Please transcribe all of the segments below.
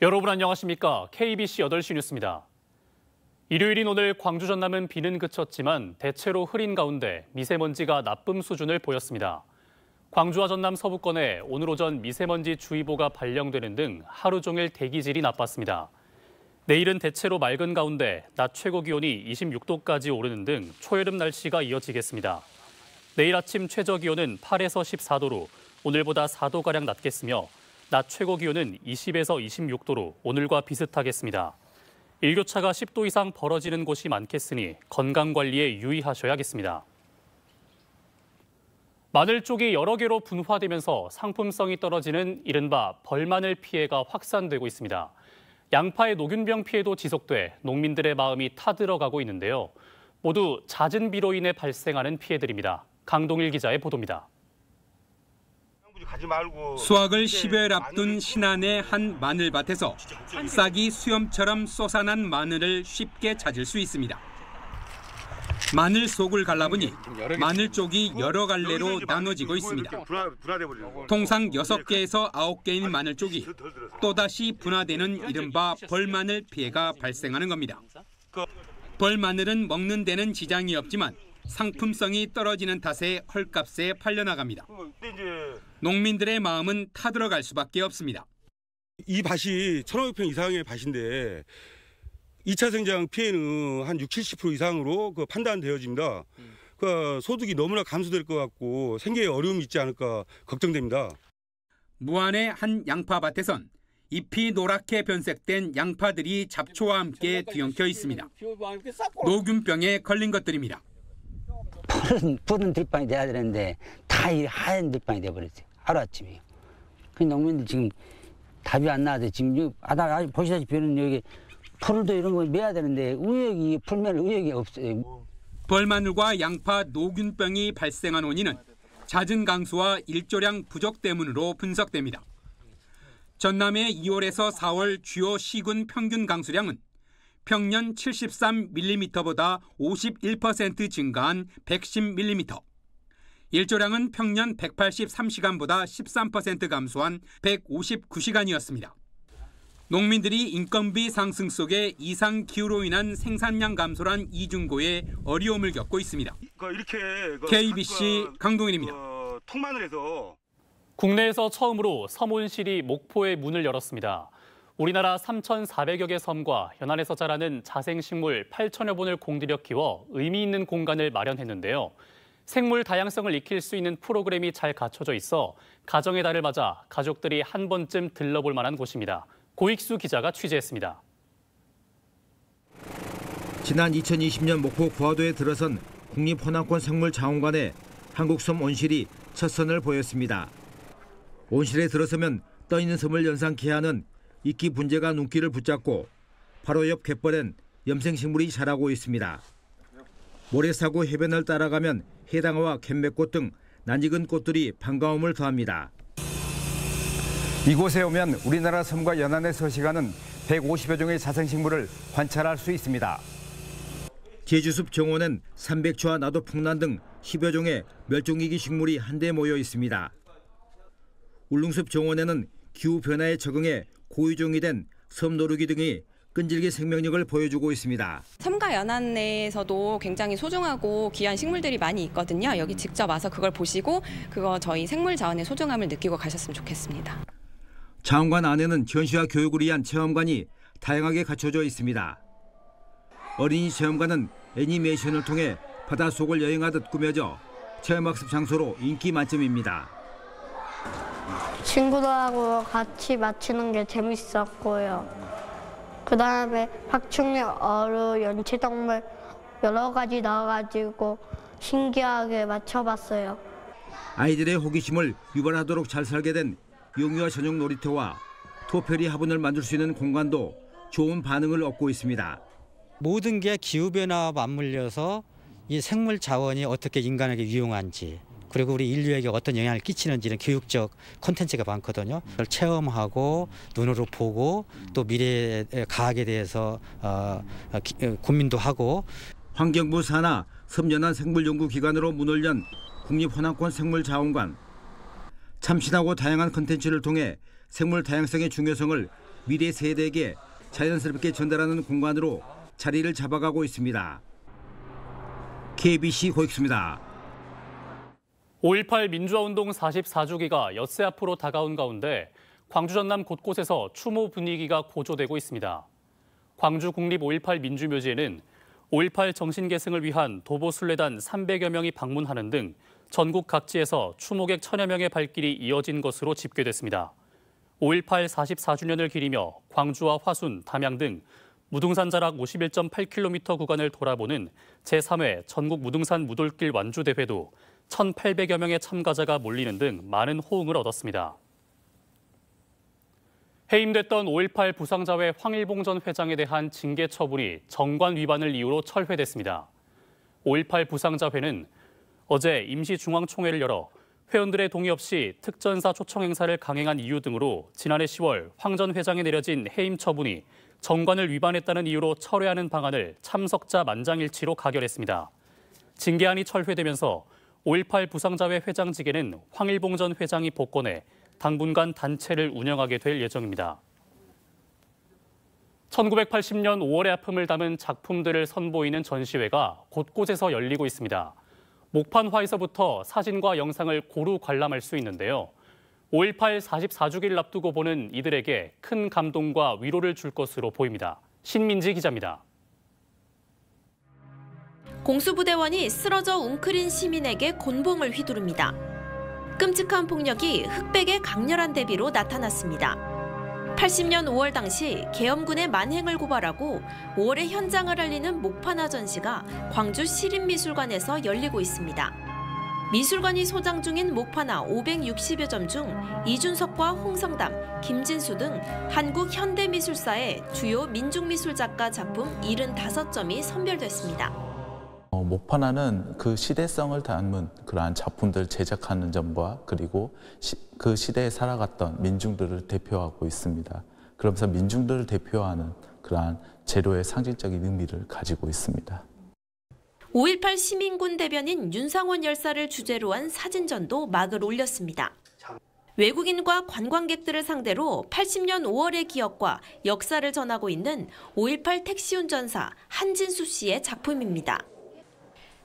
여러분 안녕하십니까? KBC 8시 뉴스입니다. 일요일인 오늘 광주 전남은 비는 그쳤지만 대체로 흐린 가운데 미세먼지가 나쁨 수준을 보였습니다. 광주와 전남 서부권에 오늘 오전 미세먼지 주의보가 발령되는 등 하루 종일 대기질이 나빴습니다. 내일은 대체로 맑은 가운데 낮 최고 기온이 26도까지 오르는 등 초여름 날씨가 이어지겠습니다. 내일 아침 최저 기온은 8에서 14도로 오늘보다 4도가량 낮겠으며 낮 최고 기온은 20에서 26도로 오늘과 비슷하겠습니다. 일교차가 10도 이상 벌어지는 곳이 많겠으니 건강관리에 유의하셔야겠습니다. 마늘 쪽이 여러 개로 분화되면서 상품성이 떨어지는 이른바 벌마늘 피해가 확산되고 있습니다. 양파의 노균병 피해도 지속돼 농민들의 마음이 타들어가고 있는데요. 모두 잦은 비로 인해 발생하는 피해들입니다. 강동일 기자의 보도입니다. 수확을 10여일 앞둔 신안의 한 마늘밭에서 싹이 수염처럼 솟아난 마늘을 쉽게 찾을 수 있습니다. 마늘 속을 갈라보니 마늘 쪽이 여러 갈래로 나눠지고 있습니다. 통상 6개에서 9개인 마늘 쪽이 또다시 분화되는 이른바 벌마늘 피해가 발생하는 겁니다. 벌마늘은 먹는 데는 지장이 없지만 상품성이 떨어지는 탓에 헐값에 팔려나갑니다. 농민들의 마음은 타들어갈 수밖에 없습니다. 이 밭이 1,500평 이상의 밭인데 2차 생장 피해는 한 60-70% 이상으로 판단되어집니다. 소득이 너무나 감소될 것 같고 생계에 어려움이 있지 않을까 걱정됩니다. 무안의 한 양파밭에선 잎이 노랗게 변색된 양파들이 잡초와 함께 뒤엉켜 있습니다. 노균병에 걸린 것들입니다. 푸른 들판이 돼야 되는데 다 이 하얀 들판이 돼버렸어요. 하루아침에. 그 농민들 지금 답이 안 나와서 지금 보시다시피 여기 풀도 이런 거 매야 되는데 우역이 풀면 우역이 없어요. 벌마늘과 양파 노균병이 발생한 원인은 잦은 강수와 일조량 부족 때문으로 분석됩니다. 전남의 2월에서 4월 주요 시군 평균 강수량은 평년 73mm보다 51% 증가한 110mm, 일조량은 평년 183시간보다 13% 감소한 159시간이었습니다. 농민들이 인건비 상승 속에 이상 기후로 인한 생산량 감소란 이중고에 어려움을 겪고 있습니다. KBC 강동일입니다. 국내에서 처음으로 섬온실이 목포에 문을 열었습니다. 우리나라 3,400여 개 섬과 연안에서 자라는 자생식물 8천여 본을 공들여 키워 의미 있는 공간을 마련했는데요. 생물 다양성을 익힐 수 있는 프로그램이 잘 갖춰져 있어 가정의 달을 맞아 가족들이 한 번쯤 들러볼 만한 곳입니다. 고익수 기자가 취재했습니다. 지난 2020년 목포 구화도에 들어선 국립호남권 생물자원관에 한국섬 온실이 첫 선을 보였습니다. 온실에 들어서면 떠있는 섬을 연상케 하는 이끼 분재가 눈길을 붙잡고 바로 옆 갯벌엔 염생식물이 자라고 있습니다. 모래사고 해변을 따라가면 해당어와 캔맥꽃 등 낯익은 꽃들이 반가움을 더합니다. 이곳에 오면 우리나라 섬과 연안에 서식하는 150여 종의 자생식물을 관찰할 수 있습니다. 제주숲 정원엔 300초와 나도풍란 등 10여 종의 멸종위기 식물이 한데 모여 있습니다. 울릉숲 정원에는 기후변화에 적응해 고유종이 된 섬노루기 등이 끈질긴 생명력을 보여주고 있습니다. 섬과 연안 내에서도 굉장히 소중하고 귀한 식물들이 많이 있거든요. 여기 직접 와서 그걸 보시고 저희 생물 자원의 소중함을 느끼고 가셨으면 좋겠습니다. 자원관 안에는 전시와 교육을 위한 체험관이 다양하게 갖춰져 있습니다. 어린이 체험관은 애니메이션을 통해 바닷속을 여행하듯 꾸며져 체험학습 장소로 인기 만점입니다. 친구들하고 같이 맞추는 게 재밌었고요. 그다음에 파충류, 어류, 연체동물 여러 가지 나와가지고 신기하게 맞춰봤어요. 아이들의 호기심을 유발하도록 잘 설계 된 용유아 전용 놀이터와 토페리 화분을 만들 수 있는 공간도 좋은 반응을 얻고 있습니다. 모든 게 기후변화와 맞물려서 이 생물 자원이 어떻게 인간에게 유용한지, 그리고 우리 인류에게 어떤 영향을 끼치는지는 교육적 콘텐츠가 많거든요. 그걸 체험하고 눈으로 보고 또 미래의 과학에 대해서 고민도 하고. 환경부 산하 섬연안 생물연구기관으로 문을 연 국립호남권 생물자원관. 참신하고 다양한 콘텐츠를 통해 생물 다양성의 중요성을 미래 세대에게 자연스럽게 전달하는 공간으로 자리를 잡아가고 있습니다. KBC 고익수입니다. 5.18 민주화운동 44주기가 엿새 앞으로 다가온 가운데 광주 전남 곳곳에서 추모 분위기가 고조되고 있습니다. 광주 국립 5.18 민주묘지에는 5.18 정신계승을 위한 도보순례단 300여 명이 방문하는 등 전국 각지에서 추모객 1000여 명의 발길이 이어진 것으로 집계됐습니다. 5.18 44주년을 기리며 광주와 화순, 담양 등 무등산 자락 51.8km 구간을 돌아보는 제3회 전국 무등산 무돌길 완주대회도 1,800여 명의 참가자가 몰리는 등 많은 호응을 얻었습니다. 해임됐던 5.18 부상자회 황일봉 전 회장에 대한 징계 처분이 정관 위반을 이유로 철회됐습니다. 5.18 부상자회는 어제 임시중앙총회를 열어 회원들의 동의 없이 특전사 초청 행사를 강행한 이유 등으로 지난해 10월 황 전 회장에 내려진 해임 처분이 정관을 위반했다는 이유로 철회하는 방안을 참석자 만장일치로 가결했습니다. 징계안이 철회되면서 5.18 부상자회 회장직에는 황일봉 전 회장이 복권해 당분간 단체를 운영하게 될 예정입니다. 1980년 5월의 아픔을 담은 작품들을 선보이는 전시회가 곳곳에서 열리고 있습니다. 목판화에서부터 사진과 영상을 고루 관람할 수 있는데요. 5.18 44주기를 앞두고 보는 이들에게 큰 감동과 위로를 줄 것으로 보입니다. 신민지 기자입니다. 공수부대원이 쓰러져 웅크린 시민에게 곤봉을 휘두릅니다. 끔찍한 폭력이 흑백의 강렬한 대비로 나타났습니다. 80년 5월 당시 계엄군의 만행을 고발하고 5월의 현장을 알리는 목판화 전시가 광주 시립미술관에서 열리고 있습니다. 미술관이 소장 중인 목판화 560여 점 중 이준석과 홍성담, 김진수 등 한국 현대미술사의 주요 민중미술 작가 작품 75점이 선별됐습니다. 목판화는 그 시대성을 담은 그러한 작품들을 제작하는 점과 그리고 그 시대에 살아갔던 민중들을 대표하고 있습니다. 그러면서 민중들을 대표하는 그러한 재료의 상징적인 의미를 가지고 있습니다. 5.18 시민군 대변인 윤상원 열사를 주제로 한 사진전도 막을 올렸습니다. 외국인과 관광객들을 상대로 80년 5월의 기억과 역사를 전하고 있는 5.18 택시운전사 한진수 씨의 작품입니다.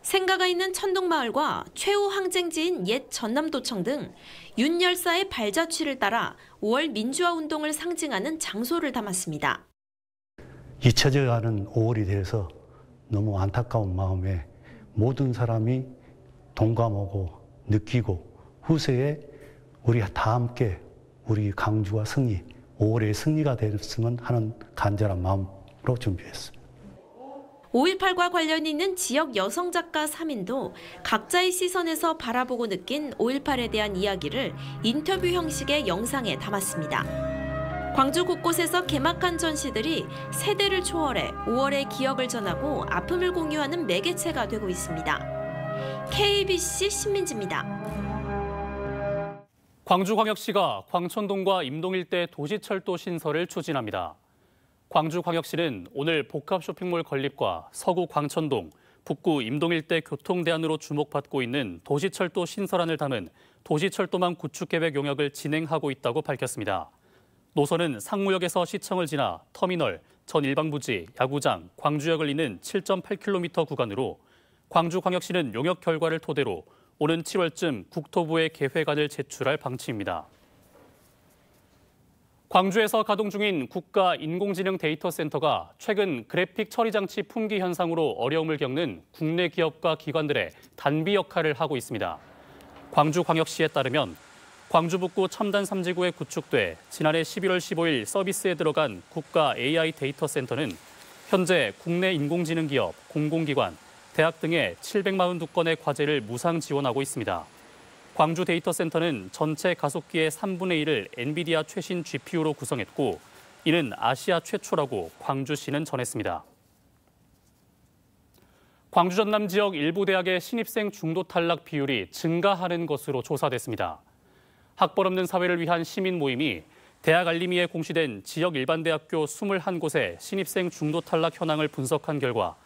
생가가 있는 천동마을과 최후 항쟁지인 옛 전남도청 등 윤 열사의 발자취를 따라 5월 민주화 운동을 상징하는 장소를 담았습니다. 잊혀져가는 5월이 돼서 너무 안타까운 마음에 모든 사람이 동감하고 느끼고 후세에 우리 다 함께 우리 강주와 승리, 5월의 승리가 됐으면 하는 간절한 마음으로 준비했습니다. 5.18과 관련이 있는 지역 여성 작가 3인도 각자의 시선에서 바라보고 느낀 5.18에 대한 이야기를 인터뷰 형식의 영상에 담았습니다. 광주 곳곳에서 개막한 전시들이 세대를 초월해 5월의 기억을 전하고 아픔을 공유하는 매개체가 되고 있습니다. KBC 신민지입니다. 광주광역시가 광천동과 임동 일대 도시철도 신설을 추진합니다. 광주광역시는 오늘 복합 쇼핑몰 건립과 서구 광천동, 북구 임동 일대 교통 대안으로 주목받고 있는 도시철도 신설안을 담은 도시철도망 구축 계획 용역을 진행하고 있다고 밝혔습니다. 노선은 상무역에서 시청을 지나 터미널, 전 일방부지, 야구장, 광주역을 잇는 7.8km 구간으로 광주광역시는 용역 결과를 토대로 오는 7월쯤 국토부에 계획안을 제출할 방침입니다. 광주에서 가동 중인 국가 인공지능 데이터 센터가 최근 그래픽 처리 장치 품귀 현상으로 어려움을 겪는 국내 기업과 기관들의 단비 역할을 하고 있습니다. 광주광역시에 따르면 광주 북구 첨단 3지구에 구축돼 지난해 11월 15일 서비스에 들어간 국가 AI 데이터 센터는 현재 국내 인공지능 기업, 공공기관, 대학 등의 742건의 과제를 무상 지원하고 있습니다. 광주 데이터 센터는 전체 가속기의 3분의 1을 엔비디아 최신 GPU로 구성했고 이는 아시아 최초라고 광주시는 전했습니다. 광주 전남 지역 일부 대학의 신입생 중도 탈락 비율이 증가하는 것으로 조사됐습니다. 학벌 없는 사회를 위한 시민 모임이 대학 알림이에 공시된 지역 일반대학교 21곳의 신입생 중도 탈락 현황을 분석한 결과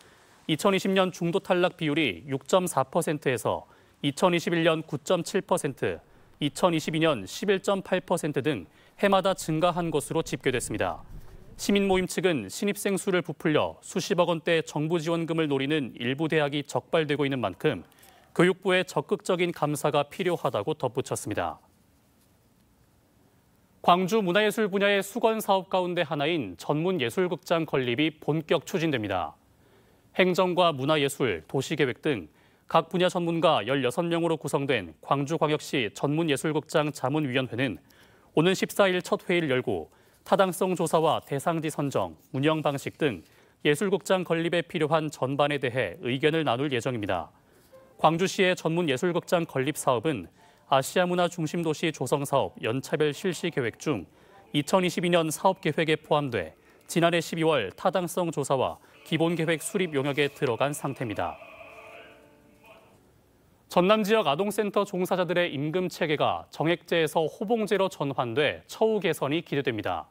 2020년 중도 탈락 비율이 6.4%에서 2021년 9.7%, 2022년 11.8% 등 해마다 증가한 것으로 집계됐습니다. 시민 모임 측은 신입생 수를 부풀려 수십억 원대 정부 지원금을 노리는 일부 대학이 적발되고 있는 만큼 교육부의 적극적인 감사가 필요하다고 덧붙였습니다. 광주 문화예술 분야의 수건 사업 가운데 하나인 전문예술극장 건립이 본격 추진됩니다. 행정과 문화예술, 도시계획 등 각 분야 전문가 16명으로 구성된 광주광역시 전문예술극장 자문위원회는 오는 14일 첫 회의를 열고 타당성 조사와 대상지 선정, 운영 방식 등 예술극장 건립에 필요한 전반에 대해 의견을 나눌 예정입니다. 광주시의 전문예술극장 건립 사업은 아시아문화 중심도시 조성사업 연차별 실시 계획 중 2022년 사업계획에 포함돼 지난해 12월 타당성 조사와 기본계획 수립 용역에 들어간 상태입니다. 전남 지역 아동센터 종사자들의 임금 체계가 정액제에서 호봉제로 전환돼 처우 개선이 기대됩니다.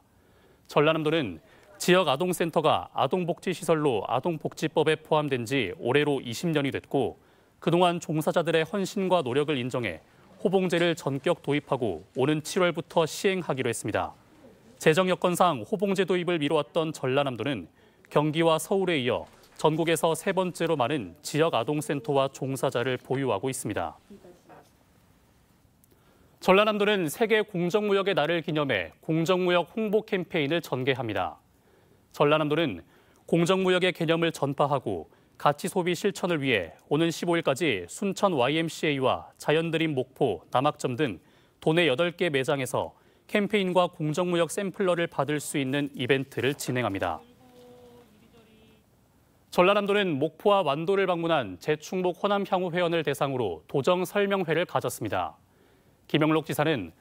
전라남도는 지역 아동센터가 아동복지시설로 아동복지법에 포함된 지 올해로 20년이 됐고 그동안 종사자들의 헌신과 노력을 인정해 호봉제를 전격 도입하고 오는 7월부터 시행하기로 했습니다. 재정 여건상 호봉제 도입을 미뤄왔던 전라남도는 경기와 서울에 이어 전국에서 세 번째로 많은 지역 아동센터와 종사자를 보유하고 있습니다. 전라남도는 세계 공정무역의 날을 기념해 공정무역 홍보 캠페인을 전개합니다. 전라남도는 공정무역의 개념을 전파하고 가치 소비 실천을 위해 오는 15일까지 순천 YMCA와 자연드림 목포, 남학점 등 도내 8개 매장에서 캠페인과 공정무역 샘플러를 받을 수 있는 이벤트를 진행합니다. 전라남도는 목포와 완도를 방문한 재충복 호남 향후 회원을 대상으로 도정 설명회를 가졌습니다. 김영록 지사는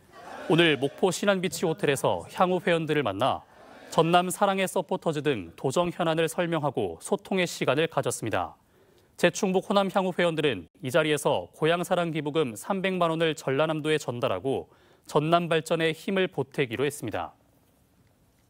오늘 목포 신안비치 호텔에서 향후 회원들을 만나 전남 사랑의 서포터즈 등 도정 현안을 설명하고 소통의 시간을 가졌습니다. 재충복 호남 향후 회원들은 이 자리에서 고향사랑 기부금 300만 원을 전라남도에 전달하고 전남 발전에 힘을 보태기로 했습니다.